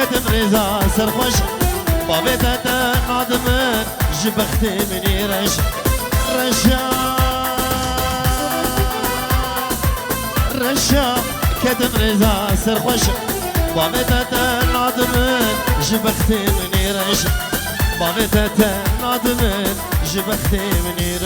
كتم رزا سرخوش بابتة نادمن جبختي مني رشا كتم رزا سرخوش بابتة نادمن جبختي مني بابتة نادمن جبختي مني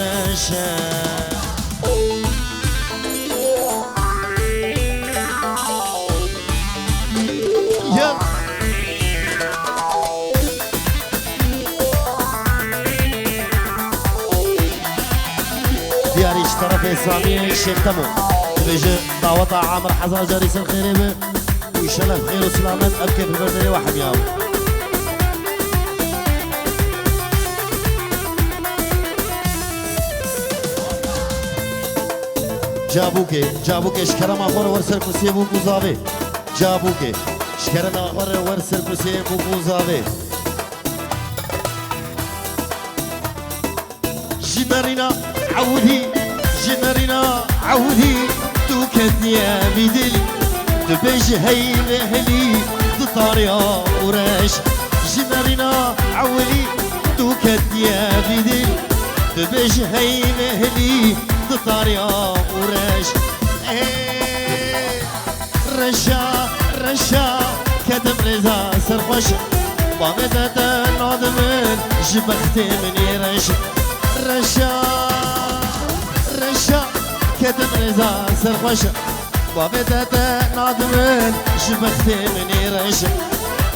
دياري اشترف إسلامية الشيخ تمو بيجي دعوة عامر حزار جاريس الخيريبة ويشلف خير وسلامات أبكي في البردري واحد ياو جابوكي شكرا ما خور ورسل كسيه بو بوزاوي جابوكي شكرا ما خور ورسل كسيه بو بوزاوي جنرينا عودي دوكت يا بدلي دبيج هي مهلي دطاريا ورش جنرينا عودي دوكت يا بدلي دبيج هي مهلي دطاريا ورش رشا كدم رزا سرخوش بامدة نادمن جبختي مني رشا كدم رزا سرخوش بامدة نادمن جبختي مني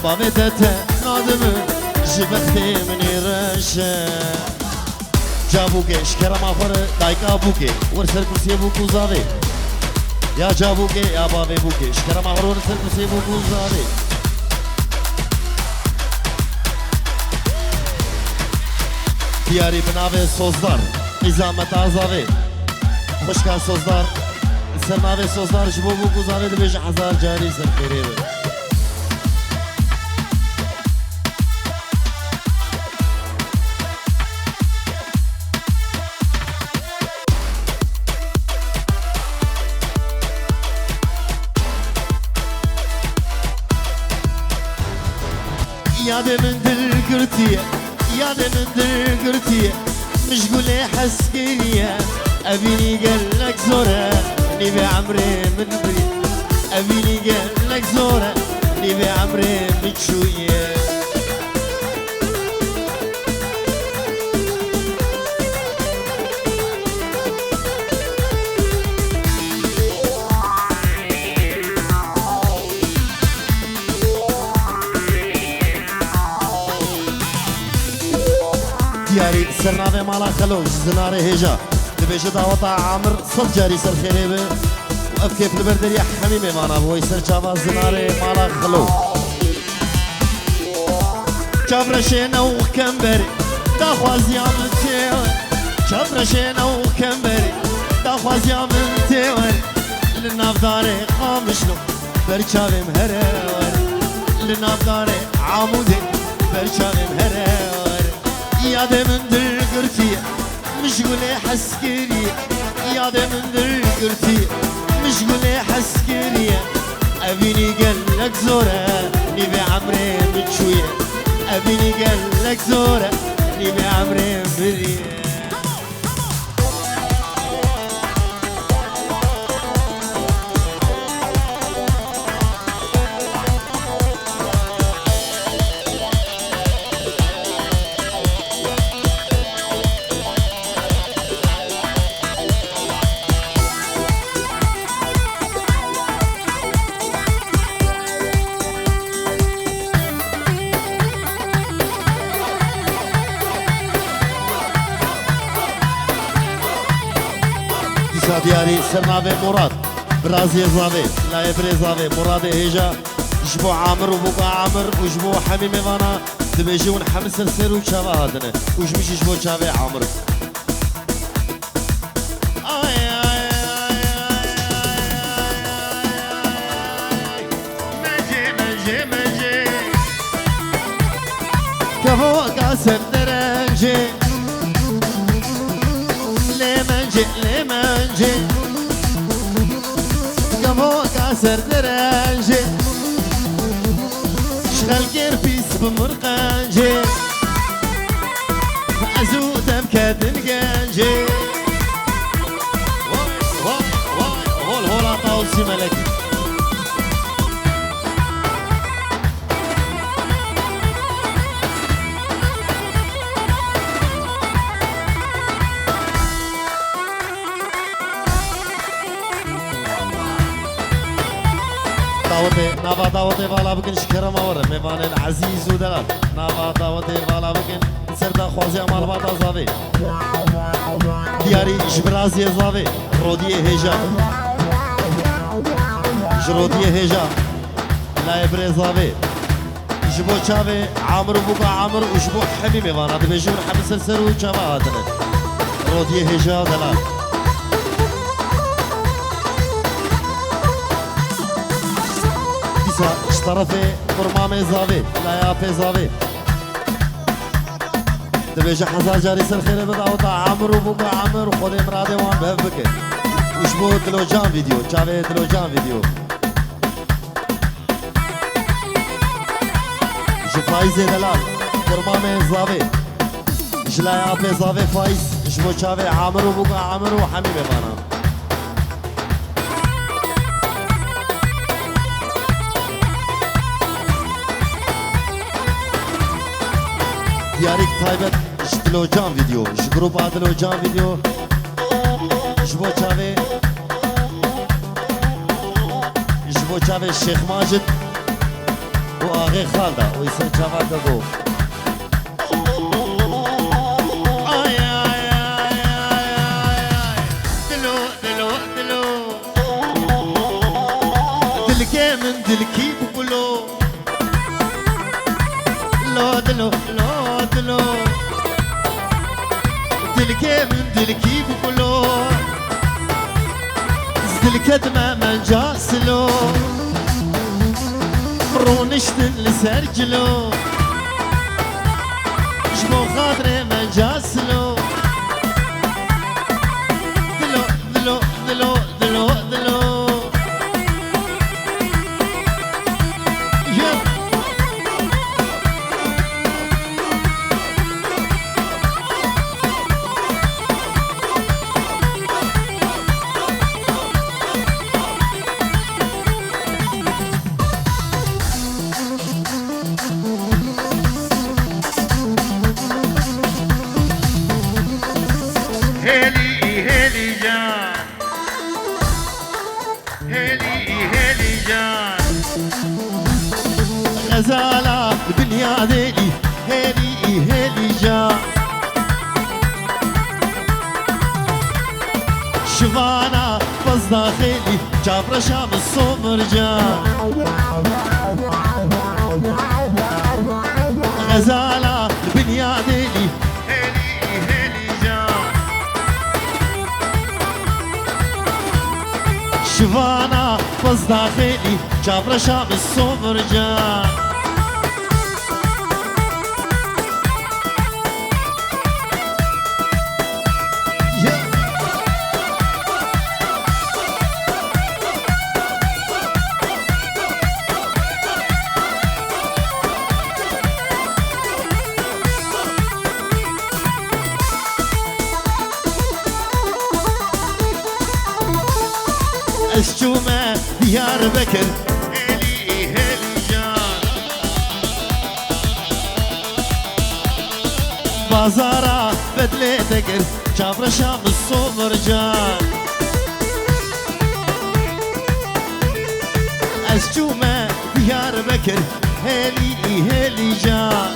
بامدة نادمن جبختي مني جابوكي شكرا ما خور دايكا بوكي ورسل كرسي بوكو زاوي يا جابوكي يا بابي بوكي شكرا ما خور ورسل كرسي بوكو زاوي دياري بناوي سوزدار نظامت آزاوي خوشكا سوزدار سرناوي سوزدار جبو بوكو زاوي دبيج حزار جاري سر خيريوي يا من دل قرتيه مش قولي حسكية أبيني قالك زورة نبي عمري من بري أبيني قالك زورة نبي عمري من شوية دياري سرناوي مالا خلوش زناري هجا دبيش دعوة عامر صد جاري سر خيريبه وأفكي في البردري حميمي مانا بوي سر جابا زناري مالا خلو جابرشينا وكمبري داخوازيا من تيوان جابرشينا وكمبري داخوازيا من تيوان لنافداري خامشنو برشاوي مهرور لنافداري عامودي برشاوي مهرور يا من دل قرتيه مشغولي حسكريه يا من دل قرتيه مشغولي حسكريه أبيني قالك زورة نبي عمري بتشويه أبيني قالك زورة نبي عمري بريه دياري سرناوي مراد برازي زاوي لا يبري زاوي مراد هيجا جبو عامر وبوكا عامر وجبو حميمي فانا دبيجون حمس السير وشابا هادنا وجمشي جبو شابي عامر مجي كفوكا سندرنجي لمنجي كفوكا سردرنجي شغل بمرقنجي عزودم كادن قنجي هول هولا طاوسي ملكي نافا داوتي بالا بكن شكرا مورا ميوان العزيز ودلال نافا داوتي بالا بكن سردا خوازي امال باتا زافي دياري جبرازي زافي رودي هيجا جرودي هيجا لا يبري زافي جبو شافي عامر بوكا عامر وجبو حبي ميوان هذا بيجون حبي سرسر وشافا هذا رودي هيجا ودلال اشترفي برمامي زافي لا يافي زافي دبيجا حزار جاري سر خير بداوتا عمرو بوكا عمر وخذي مرادي وان بهبك وشبو دلوجان فيديو شافي دلوجان فيديو جفايزي دلال برمامي زافي جلا يافي زافي فايز شبو شافي عمرو بوكا عمر وحميمي بانا دياريك تايبت جدلوجان فيديو جروب عدلوجان فيديو جبو شافي الشيخ ماجد واغي خالده ويسن شافا دغو اي اي اي اي دلو دلو دلو دلكي من دلكي بقولو لو دلو لو دلو دلكي من دلكي بقولو زدلكت ما منجا سلو رونشتن لسرجلو جبو خاطري منجا سلو دلو دلو دلو دلو دلو غزالة الدنيا ذيلي هيلي هيلي جا شفانا بس داخلي جابر شام الصمر جا غزالة الدنيا ذيلي هيلي هيلي جا شفانا بس داخلي جابر شام الصمر جا الشومة ديار بكر هيلي هيلي جان بازارا بدلي دقر جابر شام الصمر جان الشومة ديار بكر هيلي هيلي جان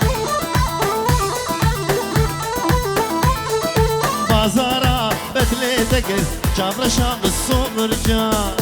بازارا بدلي دقر جابر شام الصمر جان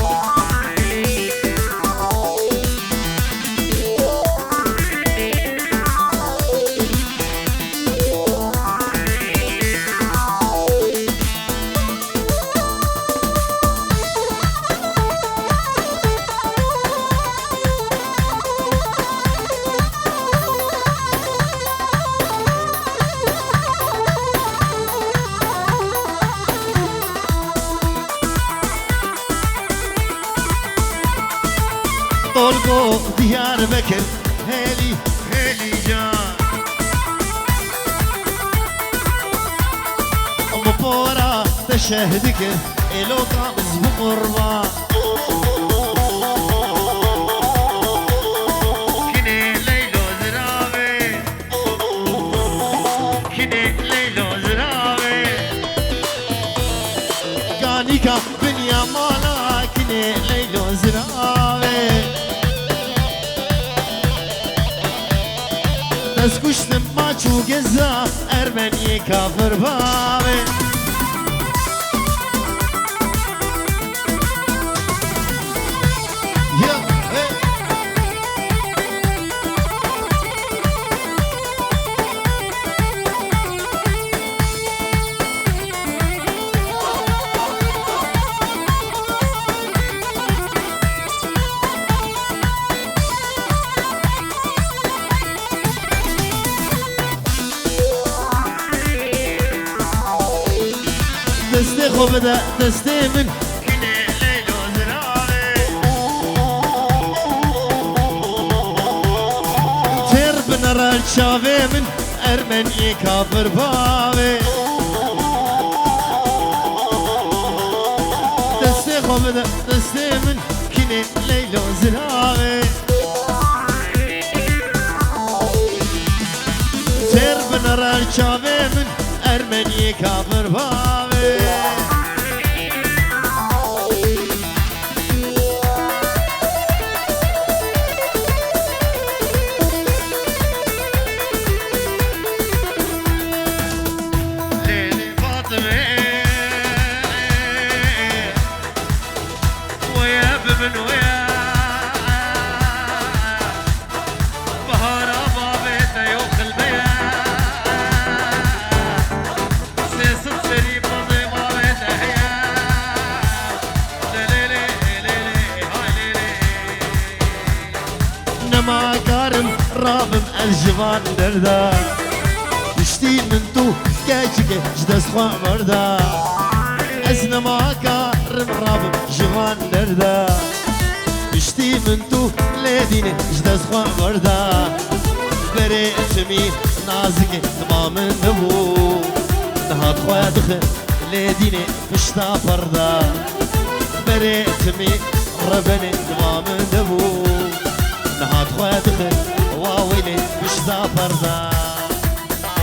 طولقو ديار بكر هيلي هيلي جان تشهدك إلو طابز بقربا كني ليلو زرابي كني ليلو زرابي كانيكا بنيا مالا كني ليلو زرابي بس كشتم ما چو گزا ارمنی کافر بابي دستي خوبدا دستي من كني ليلو زراري تير بنرى الشافي من ارمني كافر بابي دستي خوبدا دستي من كني ليلو زراري تير بنرى الشافي من ارمني كافر بابي ما كارم رابم الجوان دردا يشتي من تو كاجك جدس خوا مردا ازنا ما كارم رابم جوان دردا يشتي من تو ليدين جدس خوا مردا بري اسمي نازك تمام نبو نهات خوا دخل ليدين فشتا فردا بري اسمي ربني تمام نبو نهات خواه دخل واويلي مش زافر دا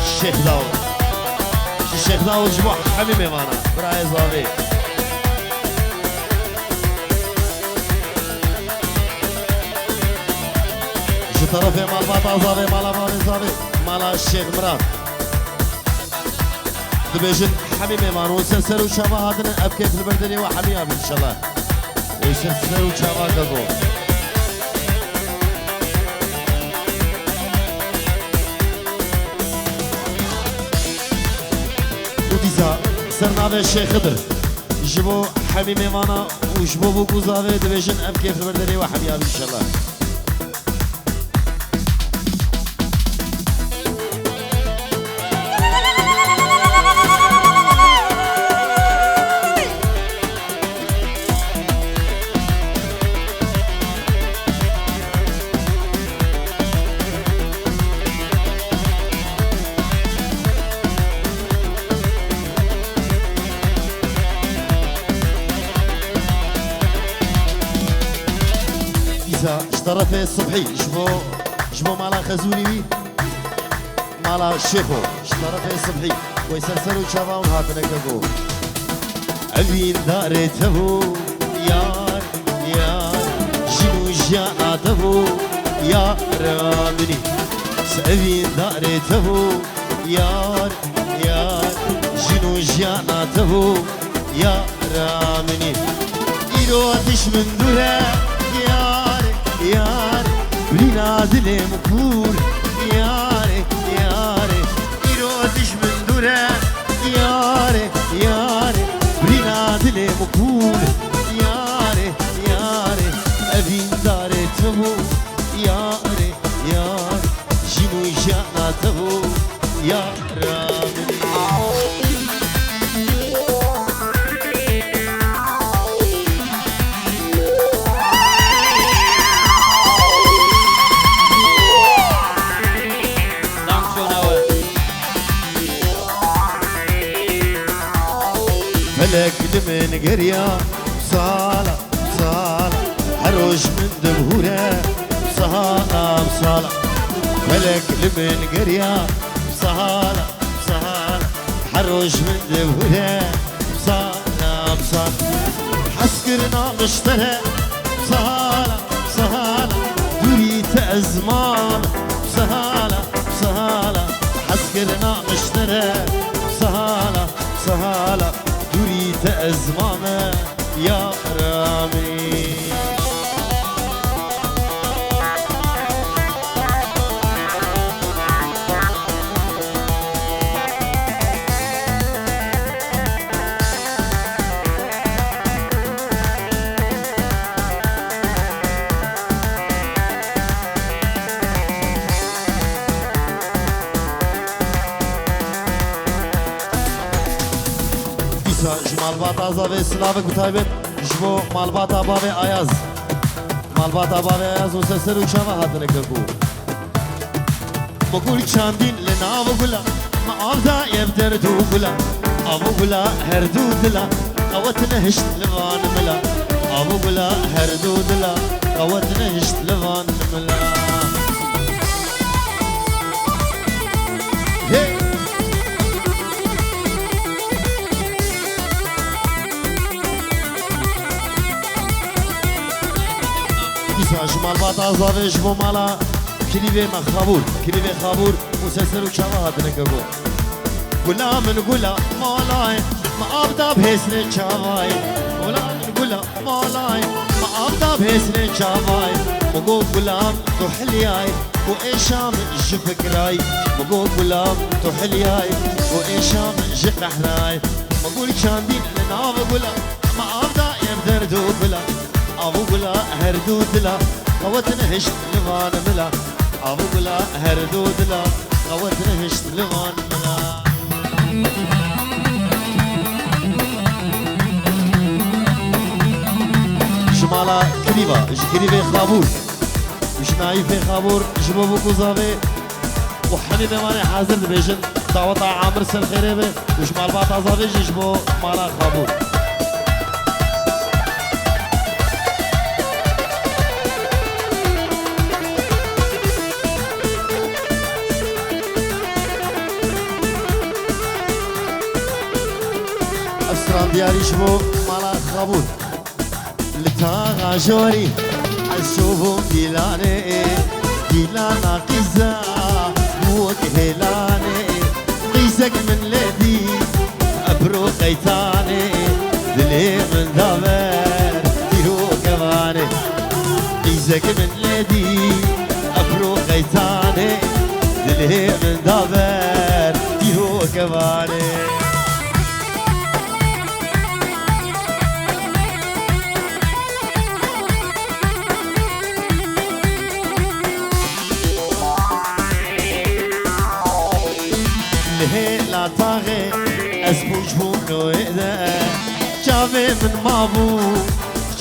الشيخ داود الشيخ داود جموع حميمي مانا براي زافي شو طرفي مال باطا زافي مالا مالي زافي مالا الشيخ مراد دبيجن حميمي مانا وسلسلو شابا هادنا ابكي في البردني وحميها ان شاء الله ويسلسلو شابا كذو سرناوه الشيخ خضر جبو حميمي مانا وجبو بو قوزاوه دبيجن ام كيف البردني وحميها ان شاء الله طرفي الصبحي جبو مالا خزولي مالا الشيخو طرفي الصبحي ويسلسلوا شباب هاتنا كاكو عبين دارته يار يار جنو جاناته يا رامني سعبين دارته يار يار جنو جاناته يا رامني إيرو أتش من دوره يار يار بلاد مكور ياري ياري يروتش من دوره ياري ياري بلاد مكور ياري ياري أبين داري تمو ياري ياري جنو جانا تمو يا رامني من قرية بصالة بصالة حروش من دبهورة بصالة بصالة فلك من قرية بصالة بصالة حروش من دبهورة بصالة بصالة حسكرنا مشترى بصالة بصالة دوريت أزمان بصالة بصالة حسكرنا مشترى بصالة بصالة دوريت أزمان يا رامي مالباتا زاوی سلاوک بتایبن جبو مالباتا بابی آیاز مالباتا بابی آیاز و سسر و شما هاتنه کبو مقول چاندین لناو گلا ما آفدا یبدر دو گلا آبو گلا هر دو دلا قوت نهشت لوان ملا آبو گلا هر دو دلا قوت نهشت لوان ملا مال باتا زاویش بو مالا کلیوه مخابور کلیوه خابور مسلسل و چوا هاتنه کبو گلا من گلا مالای ما آبدا بهسن چاوای گلا من گلا مالای ما آبدا بهسن چاوای مگو گلام تو حلیای و ایشام جفکرای مگو گلام تو حلیای و ایشام جنحرای مگو چاندین لناو گلا ما آبدا یبدر دو گلا ابو گلا هر دو دلا قوت نهشت لوان ملا ابو گلا هر دو دلا قوت نهشت لوان ملا شمالا كريبا جكريبي خابور وشنايف خابور جبو بوكو زافي وحنين ماني حاضر بيجن دعوة عامر سلخيري وشمال باتا زافي جبو مالا خابور دياري شبو مالا خابور لتاغا جوري عشوبو ديلاني ديلانا قيزا موك هيلاني قيزك من لدي أبرو قيتاني دلي من دابر تيرو كماني قيزك من لدي أبرو قيتاني دلي من دابر تيرو كماني لا طاغي اسبوج بونو إذا شافي من مابو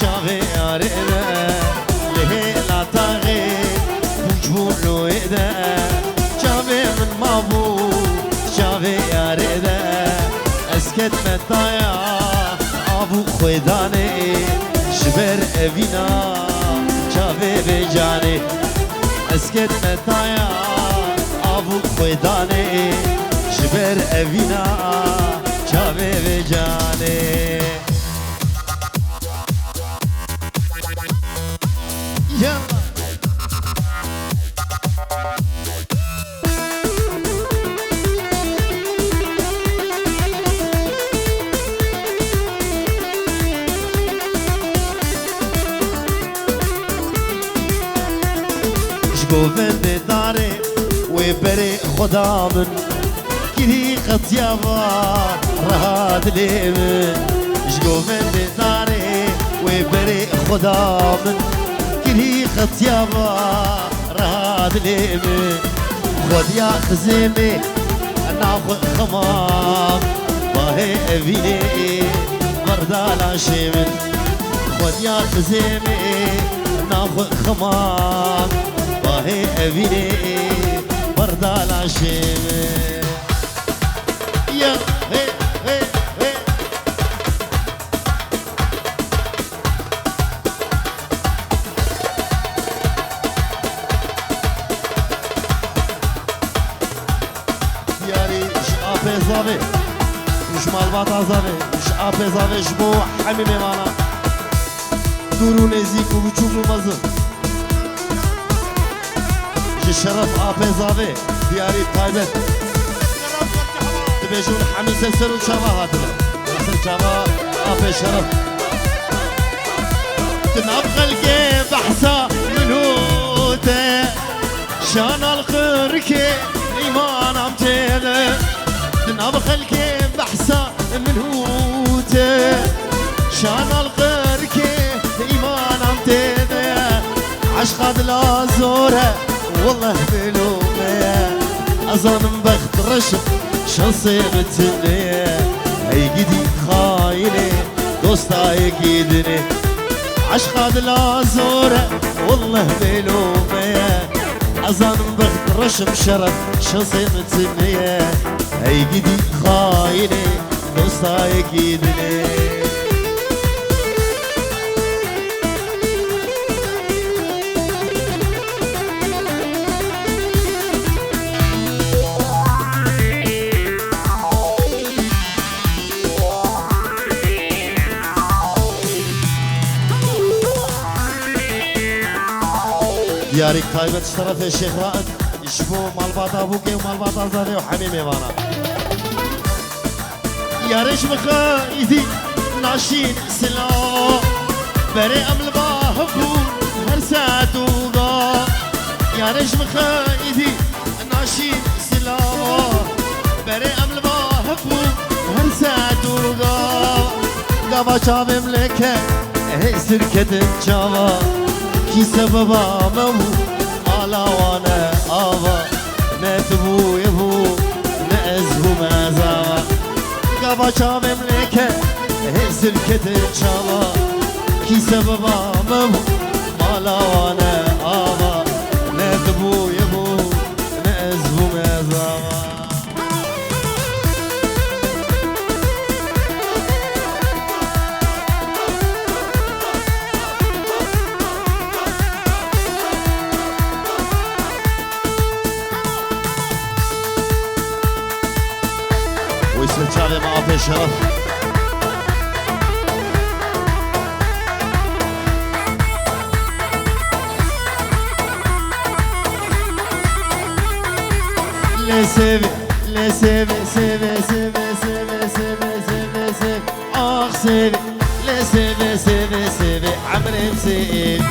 شافي أريدا ليه لا طاغي بونو إذا شافي من مابو شافي أريدا اسكت متايا أبو خويداني شبر أبينا شافي بجاني اسكت متايا أبو خويداني شبر أبينا شابي بجاني يلا شكو بند داري وبري خدا من كذي خط يابا رهاد ليمن شقو من داري وبري خدا من كذي خط يابا رهاد ليمن خد يا خزيمي ناخذ خمام باهي ابيني بردالا شيمن خد يا خزيمي ناخذ خمام باهي ابيني بردالا شيمن يا هي هي هي مالباتا زاوي مش آبي زاوي جبو حميمي وانا دورو نزيك وبچوك ومزن شرف آبي زاوي دياري تايبت تبيجون حميس السر وشابا هاتنا السر شابا آبي شرف تنبغى الكي بحثا منوته شان الخركي إيمان عم تيده تنبغى الكي بحثا منوته شان الخركي إيمان عم تيده عشقاد لا زوره والله بلومه أظن بخت رشق شنصيبت النية هي قدي خايني دوستا يقيدني عشقاد لا زوره والله بلومه أظن بخت رشق شرف شنصيبت النية هي قدي خايني دوستا يقيدني ديارك طيبة اشترف الشيخ رائد يشبو مالباطا بوكي ومالباطا زاوي وحميمي وانا يا ريش مخايدي ناشين سلا بري أمل باهبو هرسات وغا يا ريش مخايدي ناشين سلا بري أمل باهبو هرسات وغا قابا شابي ملكة هي سركة جاوا كي سببا مبو على وانا آبا نتبو يبو نأزبو مازاوا قابا شام ملكة هزر كتر شاوا كي سببا مبو على وانا آبا نتبو يبو نأزبو مازاوا ويسلم ما في شرف لي سيبي لي سيبي سيبي سيبي سيبي سيبي سيبي سيبي اخ سيبي لي سيبي سيبي سيبي عمري مسيب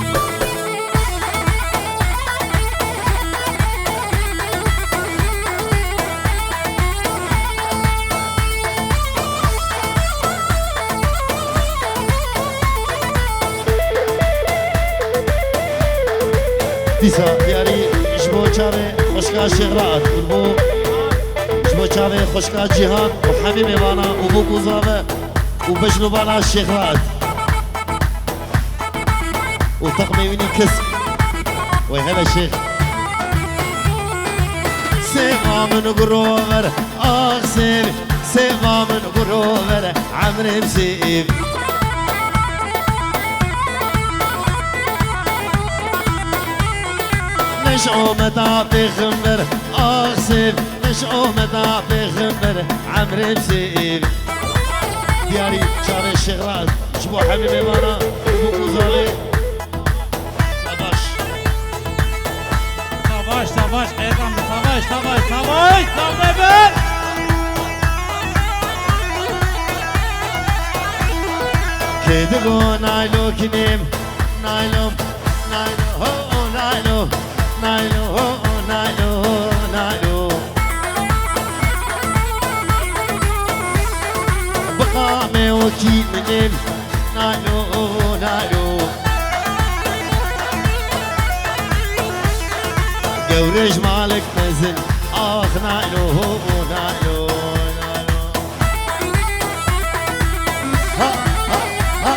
ديسا دياري جبو چاوي خوشكا شيخ رائد والبو جبو چاوي خوشكا جيهان وحميمي بانا وبو قوزاوي وبجلو بانا الشيخ رائد وطقمي ويني كسك وهذا الشيخ سيما من قروver اخ سيبي سيما من قروver عمري مسيب نشعو متى بخمر اغسل نشعو متى بخمر عمري مسيب دياري شاري الشيخ رائد شبو حبيبي بانا وبو قوزالي Savaş savaş Erkan savaş savaş savaş savaş كيدغو نايلو كنيم نايلو نايلو هو نايلو نايلو هو نايلو نايلو بقامي وكي منيم نايلو نايلو قورج مالك نزل اخ نايلو هو نايلو نايلو ها ها ها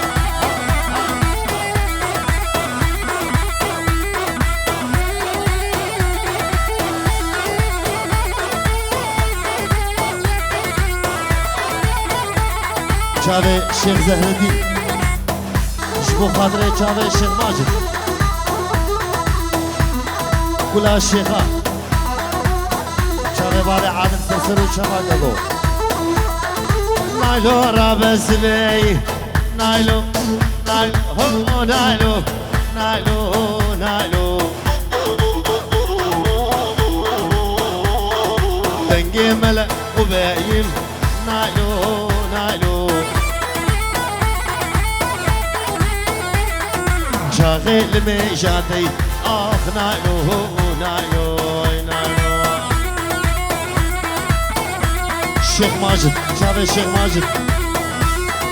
چاوي شيخ زهردي شبو خاطري چاوي شيخ ماجد كلها الشيخة چاوي باري عادل سرسر وشما قلو نايلو رابس بي نايلو نايلو هو نايلو نايلو نايلو دنجي ملأ وبايم نايلو نايلو شاغل ميشاتي اخ نايلو نايلو نايلو الشيخ ماجد شافي الشيخ ماجد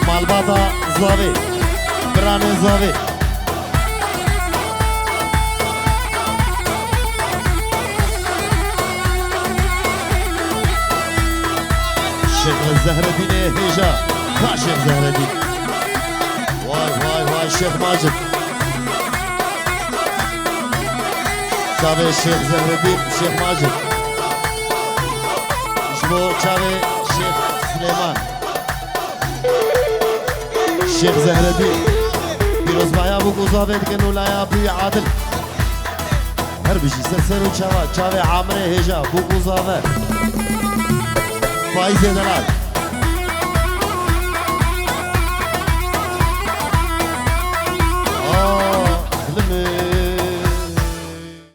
مالباطا زلافي براني زلافي الشيخ الزهر الدين هيجا كا شيخ زهر الدين واي واي واي الشيخ ماجد شافي الشيخ زهر الدين الشيخ ماجد شبو شافي الشيخ سليمان الشيخ زهر الدين بيروز بايا بو قوزافي كنو لا يا بي عادل هربشي سرسر وشافا شافي عامري هيجا بو قوزافي فايز دلال لمي